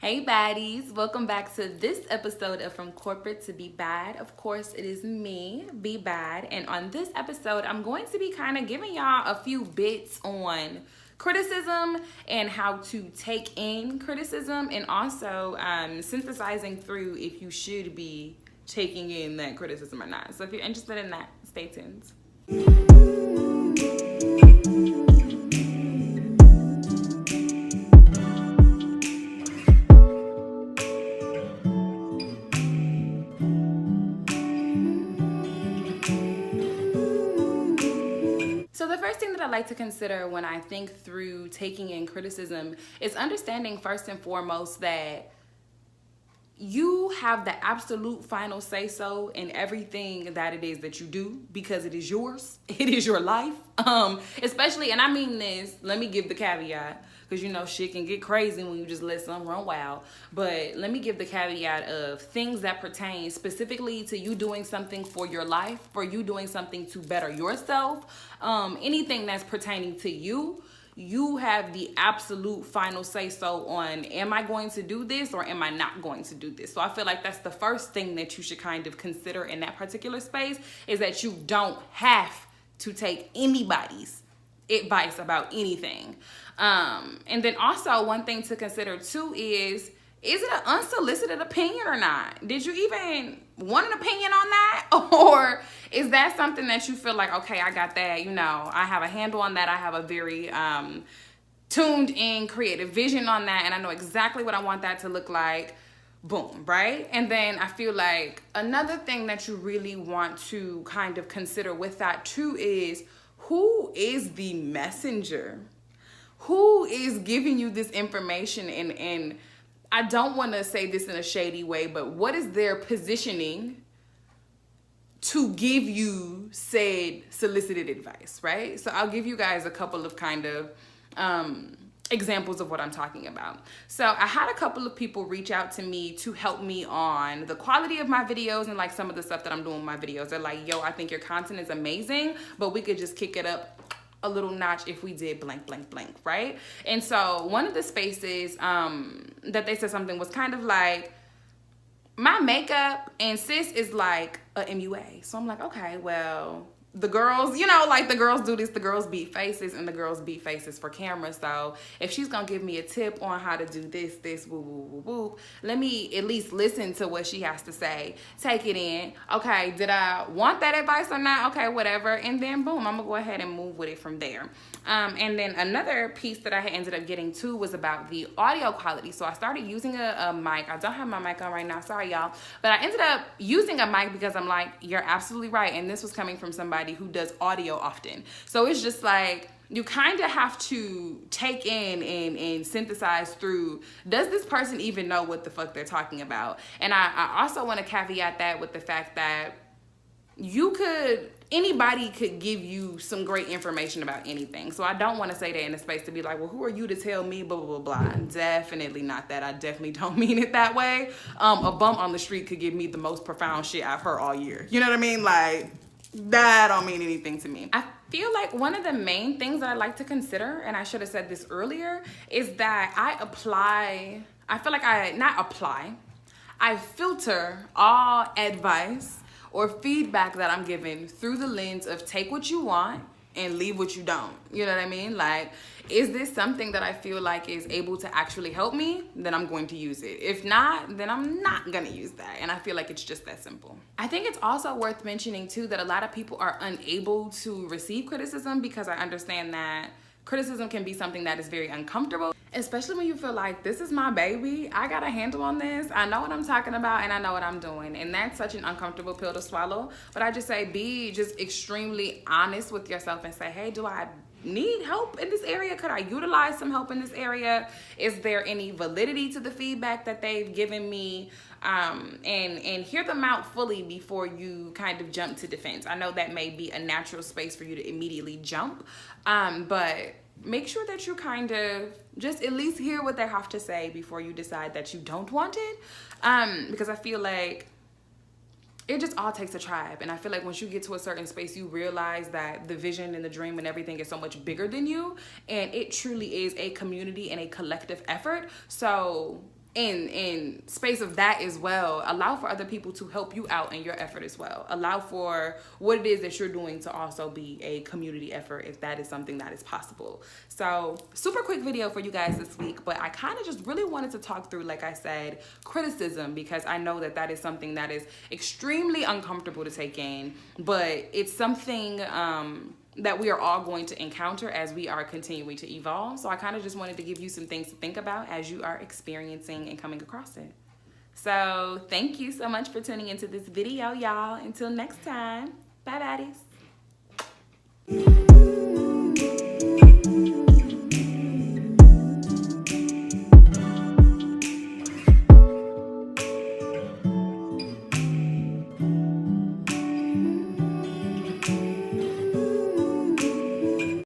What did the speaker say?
Hey baddies, welcome back to this episode of From Corporate to Be Bad. Of course, it is me, Be Bad, and on this episode, I'm going to be kind of giving y'all a few bits on criticism and how to take in criticism, and also synthesizing through if you should be taking in that criticism or not. So if you're interested in that, stay tuned. So the first thing that I like to consider when I think through taking in criticism is understanding first and foremost that you have the absolute final say-so in everything that it is that you do, because it is yours. It is your life. Especially, and I mean this, let me give the caveat, because you know shit can get crazy when you just let something run wild. But let me give the caveat of things that pertain specifically to you doing something for your life, for you doing something to better yourself, anything that's pertaining to you. You have the absolute final say-so on, am I going to do this or am I not going to do this? So I feel like that's the first thing that you should kind of consider in that particular space, is that you don't have to take anybody's advice about anything. And then also one thing to consider too is it an unsolicited opinion or not? Did you even want an opinion on that? Or is that something that you feel like, okay, I got that, you know, I have a handle on that. I have a very tuned in creative vision on that, and I know exactly what I want that to look like. Boom, right? And then I feel like another thing that you really want to kind of consider with that too is, who is the messenger? Who is giving you this information? And I don't want to say this in a shady way, but what is their positioning to give you said solicited advice, right? So I'll give you guys a couple of kind of examples of what I'm talking about. So I had a couple of people reach out to me to help me on the quality of my videos and like some of the stuff that I'm doing in my videos. They're like, yo, I think your content is amazing, but we could just kick it up a little notch if we did blank, blank, blank, right? And so one of the spaces that they said something was kind of like, my makeup and sis is like a MUA. So I'm like, okay, well, the girls, you know, like the girls do this, the girls beat faces and the girls beat faces for camera. So if she's gonna give me a tip on how to do this, woo, woo, woo, woo, let me at least listen to what she has to say, take it in. Okay, did I want that advice or not? Okay, whatever. And then boom, I'm gonna go ahead and move with it from there. And then another piece that I had ended up getting to was about the audio quality. So I started using a mic. I don't have my mic on right now, sorry y'all. But I ended up using a mic because I'm like, you're absolutely right. And this was coming from somebody who does audio often. So it's just like, you kind of have to take in and synthesize through, does this person even know what the fuck they're talking about? And I also want to caveat that with the fact that anybody could give you some great information about anything. So I don't want to say that in a space to be like, well, who are you to tell me blah, blah, blah, blah. Definitely not that. I definitely don't mean it that way. A bum on the street could give me the most profound shit I've heard all year. You know what I mean? Like, that don't mean anything to me. I feel like one of the main things that I like to consider, and I should have said this earlier, is that I filter all advice or feedback that I'm given through the lens of take what you want and leave what you don't. You know what I mean? Like, is this something that I feel like is able to actually help me? Then I'm going to use it. If not, then I'm not gonna use that. And I feel like it's just that simple. I think it's also worth mentioning too that a lot of people are unable to receive criticism, because I understand that criticism can be something that is very uncomfortable, especially when you feel like, this is my baby, I got a handle on this, I know what I'm talking about, and I know what I'm doing. And that's such an uncomfortable pill to swallow. But I just say, be just extremely honest with yourself and say, hey, do I need help in this area? Could I utilize some help in this area? Is there any validity to the feedback that they've given me? And hear them out fully before you kind of jump to defense. I know that may be a natural space for you to immediately jump, but make sure that you kind of just at least hear what they have to say before you decide that you don't want it, because I feel like it just all takes a tribe. And I feel like once you get to a certain space, you realize that the vision and the dream and everything is so much bigger than you, and it truly is a community and a collective effort. So in space of that as well, allow for other people to help you out in your effort as well. Allow for what it is that you're doing to also be a community effort if that is something that is possible. So super quick video for you guys this week, but I kind of just really wanted to talk through, like I said, criticism, because I know that that is something that is extremely uncomfortable to take in, but it's something that we are all going to encounter as we are continuing to evolve. So I kind of just wanted to give you some things to think about as you are experiencing and coming across it. So thank you so much for tuning into this video, y'all. Until next time, bye baddies.